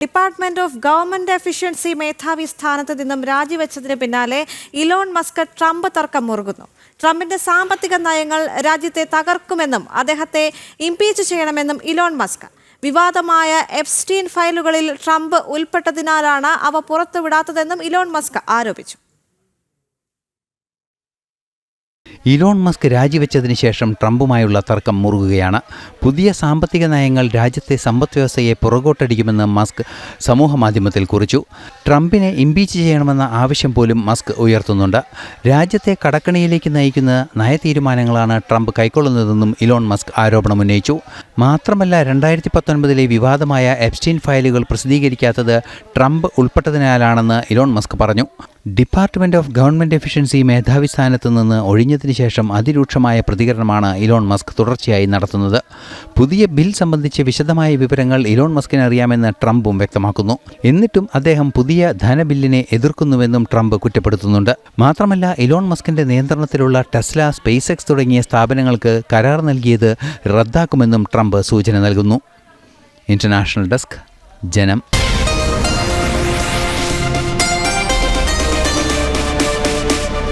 Department of government efficiency മേധാവി സ്ഥാനത്ത് നിന്നും രാജിവെച്ചതിന് പിന്നാലെ ഇലോൺ മസ്ക് ട്രംപ് തർക്കം മുറുകുന്നു. ട്രംപിന്റെ സാമ്പത്തിക നയങ്ങൾ രാജ്യത്തെ തകർക്കുമെന്നും അദ്ദേഹത്തെ ഇംപീച്ച് ചെയ്യണമെന്നും ഇലോൺ മസ്ക്. വിവാദമായ എപ്സ്റ്റീൻ ഫയലുകളിൽ ട്രംപ് ഉൾപ്പെട്ടതിനാലാണ് അവ പുറത്തുവിടാത്തതെന്നും ഇലോൺ മസ്ക് ആരോപിച്ചു. ഇലോൺ മസ്ക് രാജിവെച്ചതിന് ശേഷം ട്രംപുമായുള്ള തർക്കം മുറുകുകയാണ്. പുതിയ സാമ്പത്തിക നയങ്ങൾ രാജ്യത്തെ സമ്പദ്വ്യവസ്ഥയെ പുറകോട്ടടിക്കുമെന്ന് മസ്ക് സമൂഹമാധ്യമത്തിൽ കുറിച്ചു. ട്രംപിനെ ഇംപീച്ച് ചെയ്യണമെന്ന ആവശ്യം പോലും മസ്ക് ഉയർത്തുന്നുണ്ട്. രാജ്യത്തെ കടക്കണിയിലേക്ക് നയിക്കുന്ന നയതീരുമാനങ്ങളാണ് ട്രംപ് കൈക്കൊള്ളുന്നതെന്നും ഇലോൺ മസ്ക് ആരോപണമുന്നയിച്ചു. മാത്രമല്ല 2019 വിവാദമായ എപ്സ്റ്റീൻ ഫയലുകൾ പ്രസിദ്ധീകരിക്കാത്തത് ട്രംപ് ഉൾപ്പെട്ടതിനാലാണെന്ന് ഇലോൺ മസ്ക് പറഞ്ഞു. ഡിപ്പാർട്ട്മെന്റ് ഓഫ് ഗവൺമെന്റ് എഫിഷ്യൻസി മേധാവി സ്ഥാനത്ത് നിന്ന് ഒഴിഞ്ഞതിന് ശേഷം അതിരൂക്ഷമായ പ്രതികരണമാണ് ഇലോൺ മസ്ക് തുടർച്ചയായി നടത്തുന്നത്. പുതിയ ബിൽ സംബന്ധിച്ച് വിശദമായ വിവരങ്ങൾ ഇലോൺ മസ്കിന് അറിയാമെന്ന് ട്രംപും വ്യക്തമാക്കുന്നു. എന്നിട്ടും അദ്ദേഹം പുതിയ ധനബില്ലിനെ എതിർക്കുന്നുവെന്നും ട്രംപ് കുറ്റപ്പെടുത്തുന്നുണ്ട്. മാത്രമല്ല ഇലോൺ മസ്കിന്റെ നിയന്ത്രണത്തിലുള്ള ടെസ്ല, സ്പേസ് എക്സ് തുടങ്ങിയ സ്ഥാപനങ്ങൾക്ക് കരാർ നൽകിയത് റദ്ദാക്കുമെന്നും ട്രംപ് സൂചന നൽകുന്നു. ഇന്റർനാഷണൽ ഡെസ്ക്, ജനം.